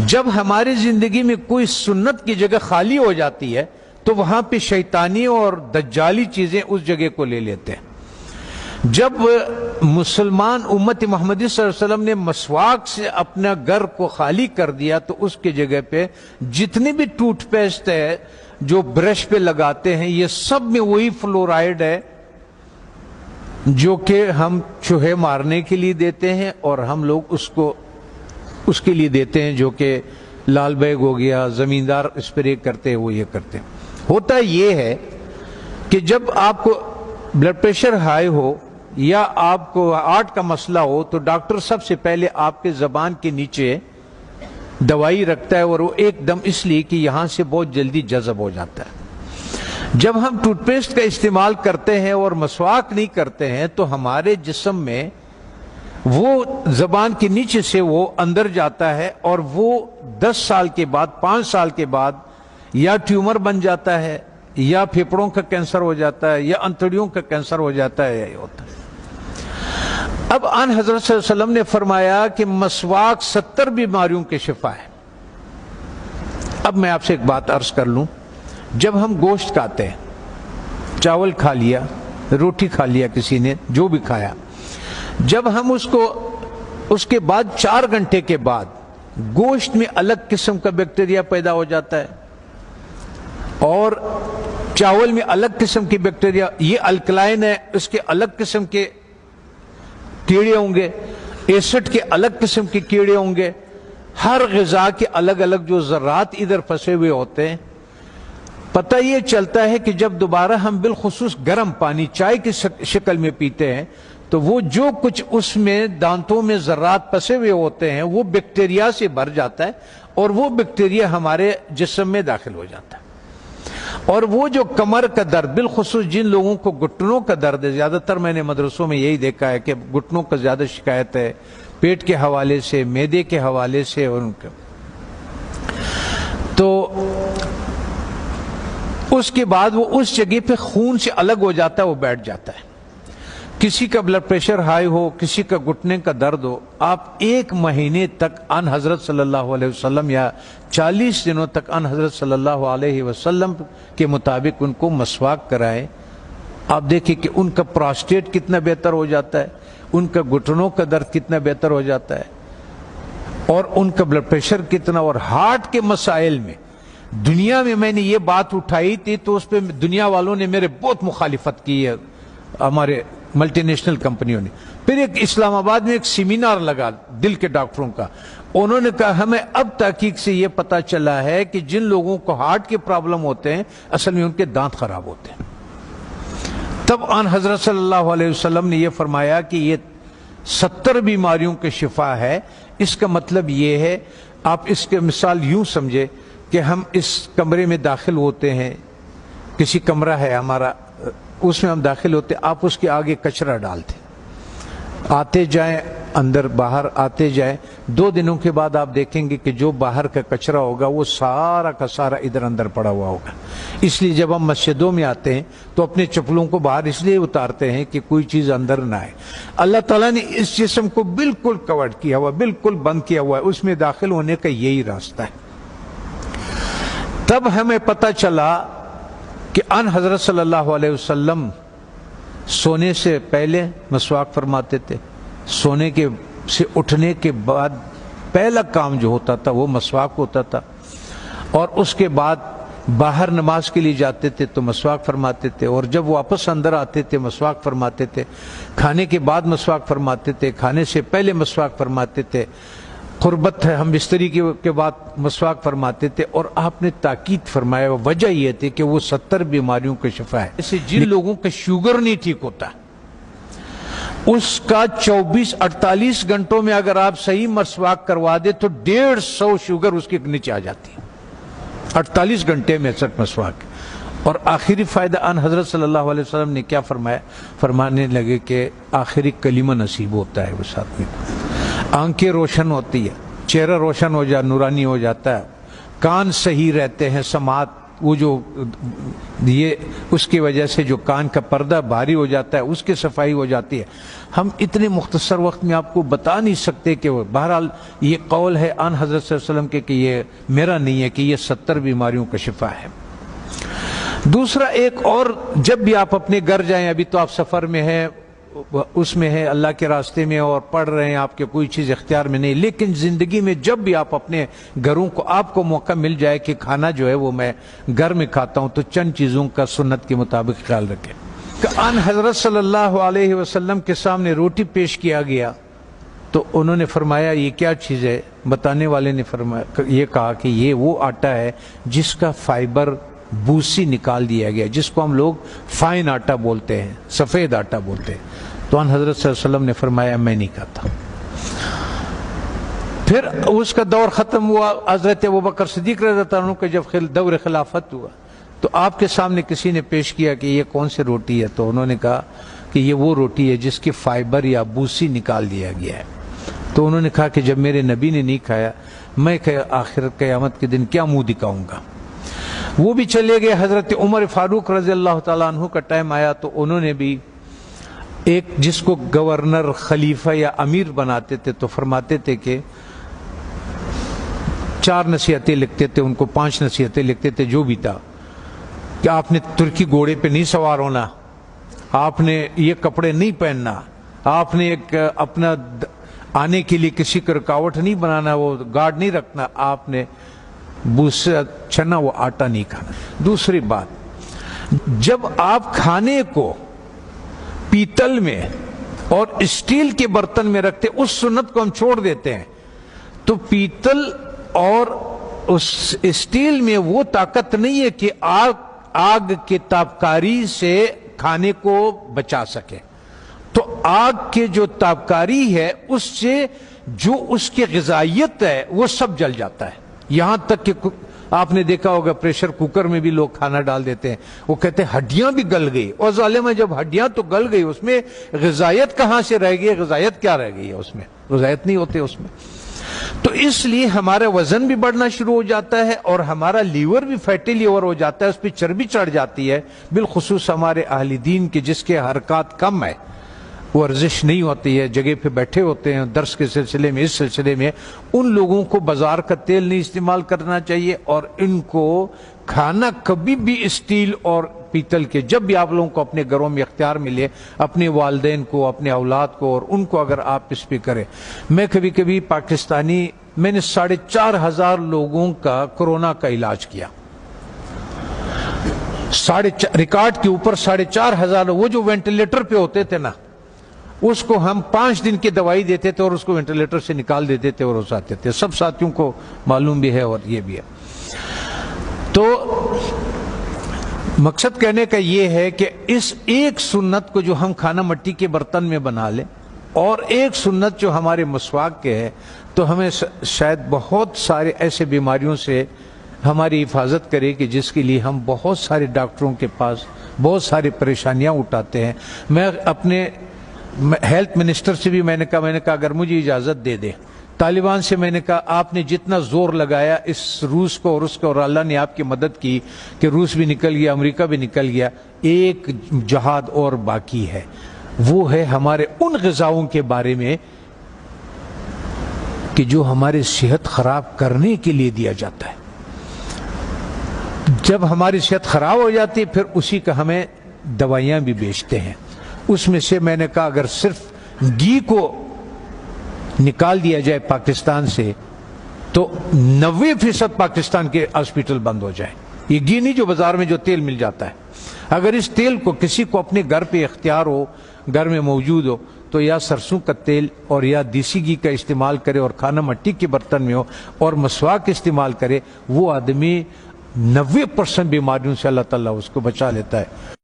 جب ہماری زندگی میں کوئی سنت کی جگہ خالی ہو جاتی ہے تو وہاں پہ شیطانی اور دجالی چیزیں اس جگہ کو لے لیتے ہیں۔ جب مسلمان امت محمدی صلی اللہ علیہ وسلم نے مسواک سے اپنا گھر کو خالی کر دیا تو اس کی جگہ پہ جتنی بھی ٹوتھ پیسٹ ہے جو برش پہ لگاتے ہیں یہ سب میں وہی فلورائڈ ہے جو کہ ہم چوہے مارنے کے لیے دیتے ہیں، اور ہم لوگ اس کے لیے دیتے ہیں جو کہ لال بیگ ہو گیا، زمیندار اسپرے کرتے ہیں وہ یہ کرتے ہیں۔ ہوتا یہ ہے کہ جب آپ کو بلڈ پریشر ہائی ہو یا آپ کو ہارٹ کا مسئلہ ہو تو ڈاکٹر سب سے پہلے آپ کے زبان کے نیچے دوائی رکھتا ہے، اور وہ ایک دم اس لیے کہ یہاں سے بہت جلدی جذب ہو جاتا ہے۔ جب ہم ٹوتھ پیسٹ کا استعمال کرتے ہیں اور مسواک نہیں کرتے ہیں تو ہمارے جسم میں وہ زبان کے نیچے سے وہ اندر جاتا ہے، اور وہ 10 سال کے بعد 5 سال کے بعد یا ٹیومر بن جاتا ہے یا پھیپھڑوں کا کینسر ہو جاتا ہے یا انتڑیوں کا کینسر ہو جاتا ہے، یہ ہوتا ہے۔ اب آن حضرت صلی اللہ علیہ وسلم نے فرمایا کہ مسواک 70 بیماریوں کے شفا ہے۔ اب میں آپ سے ایک بات عرض کر لوں، جب ہم گوشت کھاتے ہیں، چاول کھا لیا، روٹی کھا لیا، کسی نے جو بھی کھایا، جب ہم اس کے بعد 4 گھنٹے کے بعد گوشت میں الگ قسم کا بیکٹیریا پیدا ہو جاتا ہے اور چاول میں الگ قسم کی بیکٹیریا، یہ الکلائن ہے، اس کے الگ قسم کے کیڑے ہوں گے، ایسڈ کے الگ قسم کے کیڑے ہوں گے، ہر غذا کے الگ الگ جو ذرات ادھر پھنسے ہوئے ہوتے ہیں۔ پتہ یہ چلتا ہے کہ جب دوبارہ ہم بالخصوص گرم پانی چائے کی شکل میں پیتے ہیں تو وہ جو کچھ اس میں دانتوں میں ذرات پھنسے ہوئے ہوتے ہیں وہ بیکٹیریا سے بھر جاتا ہے، اور وہ بیکٹیریا ہمارے جسم میں داخل ہو جاتا ہے۔ اور وہ جو کمر کا درد، بالخصوص جن لوگوں کو گھٹنوں کا درد ہے، زیادہ تر میں نے مدرسوں میں یہی دیکھا ہے کہ گھٹنوں کا زیادہ شکایت ہے، پیٹ کے حوالے سے، معدے کے حوالے سے، ان کا تو اس کے بعد وہ اس جگہ پہ خون سے الگ ہو جاتا ہے، وہ بیٹھ جاتا ہے۔ کسی کا بلڈ پریشر ہائی ہو، کسی کا گھٹنے کا درد ہو، آپ 1 مہینے تک ان حضرت صلی اللہ علیہ وسلم یا 40 دنوں تک ان حضرت صلی اللہ علیہ وسلم کے مطابق ان کو مسواک کرائیں۔ آپ دیکھیں کہ ان کا پراسٹیٹ کتنا بہتر ہو جاتا ہے، ان کا گھٹنوں کا درد کتنا بہتر ہو جاتا ہے، اور ان کا بلڈ پریشر کتنا، اور ہارٹ کے مسائل میں دنیا میں نے یہ بات اٹھائی تھی تو اس پہ دنیا والوں نے میرے بہت مخالفت کی ہے، ہمارے ملٹی نیشنل کمپنیوں نے۔ پھر ایک اسلام آباد میں ایک سیمینار لگا دل کے ڈاکٹروں کا، انہوں نے کہا ہمیں اب تحقیق سے یہ پتا چلا ہے کہ جن لوگوں کو ہارٹ کے پرابلم ہوتے ہیں اصل میں ان کے دانت خراب ہوتے ہیں۔ تب آن حضرت صلی اللہ علیہ وسلم نے یہ فرمایا کہ یہ 70 بیماریوں کے شفا ہے۔ اس کا مطلب یہ ہے، آپ اس کے مثال یوں سمجھے کہ ہم اس کمرے میں داخل ہوتے ہیں، کسی کمرہ ہے ہمارا، اس میں ہم داخل ہوتے، آپ اس کے آگے کچرا ڈالتے، آتے جائیں اندر باہر آتے جائیں، 2 دنوں کے بعد آپ دیکھیں گے کہ جو باہر کا کچرا ہوگا وہ سارا کا سارا ادھر اندر پڑا ہوا ہوگا۔ اس لیے جب ہم مسجدوں میں آتے ہیں تو اپنے چپلوں کو باہر اس لیے اتارتے ہیں کہ کوئی چیز اندر نہ آئے۔ اللہ تعالیٰ نے اس جسم کو بالکل کور کیا ہوا، بالکل بند کیا ہوا ہے، اس میں داخل ہونے کا یہی راستہ ہے۔ تب ہمیں پتہ چلا کہ ان حضرت صلی اللہ علیہ وسلم سونے سے پہلے مسواک فرماتے تھے، سونے کے سے اٹھنے کے بعد پہلا کام جو ہوتا تھا وہ مسواک ہوتا تھا، اور اس کے بعد باہر نماز کے لیے جاتے تھے تو مسواک فرماتے تھے، اور جب واپس اندر آتے تھے مسواک فرماتے تھے، کھانے کے بعد مسواک فرماتے تھے، کھانے سے پہلے مسواک فرماتے تھے، قربت ہے ہم بستری کے بعد مسواک فرماتے تھے، اور آپ نے تاکید فرمایا وجہ یہ تھی کہ وہ 70 بیماریوں کا شفا ہے۔ جیسے جن لوگوں کا شوگر نہیں ٹھیک ہوتا اس کا 24-48 گھنٹوں میں اگر آپ صحیح مسواک کروا دے تو 150 شوگر اس کے نیچے آ جاتی ہے، 48 گھنٹے میں صرف مسواک۔ اور آخری فائدہ ان حضرت صلی اللہ علیہ وسلم نے کیا فرمایا، فرمانے لگے کہ آخری کلمہ نصیب ہوتا ہے اس آدمی کو، آنکھیں روشن ہوتی ہے، چہرہ روشن ہو جاتا، نورانی ہو جاتا ہے، کان صحیح رہتے ہیں، سماعت وہ جو یہ اس کی وجہ سے جو کان کا پردہ بھاری ہو جاتا ہے اس کی صفائی ہو جاتی ہے. ہم اتنے مختصر وقت میں آپ کو بتا نہیں سکتے کہ وہ بہرحال یہ قول ہے آن حضرت صلی اللہ علیہ وسلم کے کہ یہ میرا نہیں ہے کہ یہ 70 بیماریوں کا شفا ہے. دوسرا ایک اور، جب بھی آپ اپنے گھر جائیں، ابھی تو آپ سفر میں ہیں، اس میں ہے اللہ کے راستے میں اور پڑھ رہے ہیں، آپ کے کوئی چیز اختیار میں نہیں، لیکن زندگی میں جب بھی آپ اپنے گھروں کو آپ کو موقع مل جائے کہ کھانا جو ہے وہ میں گھر میں کھاتا ہوں، تو چند چیزوں کا سنت کے مطابق خیال رکھیں. کہ ان حضرت صلی اللہ علیہ وسلم کے سامنے روٹی پیش کیا گیا تو انہوں نے فرمایا یہ کیا چیز ہے؟ بتانے والے نے فرمایا، یہ کہا کہ یہ وہ آٹا ہے جس کا فائبر بوسی نکال دیا گیا، جس کو ہم لوگ فائن آٹا بولتے ہیں، سفید آٹا بولتے ہیں. تو ان حضرت صلی اللہ علیہ وسلم نے فرمایا میں نہیں کھاتا. پھر اس کا دور ختم ہوا. حضرت ابوبکر صدیق رضی اللہ عنہ کا جب دور خلافت ہوا تو آپ کے سامنے کسی نے پیش کیا کہ یہ کون سی روٹی ہے؟ تو انہوں نے کہا کہ یہ وہ روٹی ہے جس کی فائبر یا بوسی نکال دیا گیا ہے. تو انہوں نے کہا کہ جب میرے نبی نے نہیں کھایا، میں آخر قیامت کے دن کیا منہ دکھاؤں گا؟ وہ بھی چلے گئے. حضرت عمر فاروق رضی اللہ تعالیٰ عنہ کا ٹائم آیا تو انہوں نے بھی ایک جس کو گورنر، خلیفہ یا امیر بناتے تھے تو فرماتے تھے کہ 4 نصیحتیں لکھتے تھے، ان کو 5 نصیحتیں لکھتے تھے، جو بھی تھا کہ آپ نے ترکی گھوڑے پہ نہیں سوار ہونا، آپ نے یہ کپڑے نہیں پہننا، آپ نے ایک اپنا آنے کے لیے کسی کو رکاوٹ نہیں بنانا، وہ گارڈ نہیں رکھنا، آپ نے بوسا چنا وہ آٹا نہیں کھانا. دوسری بات، جب آپ کھانے کو پیتل میں اور اسٹیل کے برتن میں رکھتے، اس سنت کو ہم چھوڑ دیتے ہیں. تو پیتل اور اس اسٹیل میں وہ طاقت نہیں ہے کہ آگ کے تابکاری سے کھانے کو بچا سکے. تو آگ کے جو تابکاری ہے اس سے جو اس کی غذائیت ہے وہ سب جل جاتا ہے. یہاں تک کہ آپ نے دیکھا ہوگا پریشر کوکر میں بھی لوگ کھانا ڈال دیتے ہیں، وہ کہتے ہیں ہڈیاں بھی گل گئی. اور ظالمہ جب ہڈیاں تو گل گئی، اس میں غذائیت کہاں سے رہ گئی؟ غذائیت کیا رہ گئی ہے اس میں؟ غذائیت نہیں ہوتے اس میں. تو اس لیے ہمارا وزن بھی بڑھنا شروع ہو جاتا ہے اور ہمارا لیور بھی فیٹی لیور ہو جاتا ہے، اس پہ چربی چڑھ جاتی ہے. بالخصوص ہمارے اہل دین کے جس کے حرکات کم ہے، ورزش نہیں ہوتی ہے، جگہ پہ بیٹھے ہوتے ہیں درس کے سلسلے میں، اس سلسلے میں، ان لوگوں کو بازار کا تیل نہیں استعمال کرنا چاہیے. اور ان کو کھانا کبھی بھی اسٹیل اور پیتل کے، جب بھی آپ لوگوں کو اپنے گھروں میں اختیار ملے، اپنے والدین کو، اپنے اولاد کو اور ان کو اگر آپ اس پہ کریں. میں کبھی کبھی پاکستانی، میں نے 4,500 لوگوں کا کورونا کا علاج کیا، ریکارڈ کے اوپر 4,500. وہ جو وینٹیلیٹر پہ ہوتے تھے نا، اس کو ہم 5 دن کی دوائی دیتے تھے اور اس کو وینٹیلیٹر سے نکال دیتے تھے اور اس آتے تھے. سب ساتھیوں کو معلوم بھی ہے اور یہ بھی ہے. تو مقصد کہنے کا یہ ہے کہ اس ایک سنت کو جو ہم کھانا مٹی کے برتن میں بنا لیں، اور ایک سنت جو ہمارے مسواک کے ہے، تو ہمیں شاید بہت سارے ایسے بیماریوں سے ہماری حفاظت کرے کہ جس کے لیے ہم بہت سارے ڈاکٹروں کے پاس بہت ساری پریشانیاں اٹھاتے ہیں. میں اپنے ہیلتھ منسٹر سے بھی میں نے کہا اگر مجھے اجازت دے دے، طالبان سے میں نے کہا آپ نے جتنا زور لگایا اس روس کو اور اس کو، اور اللہ نے آپ کی مدد کی کہ روس بھی نکل گیا، امریکہ بھی نکل گیا، ایک جہاد اور باقی ہے. وہ ہے ہمارے ان غذاؤں کے بارے میں کہ جو ہماری صحت خراب کرنے کے لیے دیا جاتا ہے. جب ہماری صحت خراب ہو جاتی ہے پھر اسی کا ہمیں دوائیاں بھی بیچتے ہیں. اس میں سے میں نے کہا اگر صرف گھی کو نکال دیا جائے پاکستان سے تو 90% پاکستان کے ہاسپٹل بند ہو جائیں. یہ گھی نہیں جو بازار میں جو تیل مل جاتا ہے. اگر اس تیل کو کسی کو اپنے گھر پہ اختیار ہو، گھر میں موجود ہو، تو یا سرسوں کا تیل اور یا دیسی گھی کا استعمال کرے اور کھانا مٹی کے برتن میں ہو اور مسواک استعمال کرے. وہ آدمی 90% بیماریوں سے اللہ تعالیٰ اس کو بچا لیتا ہے.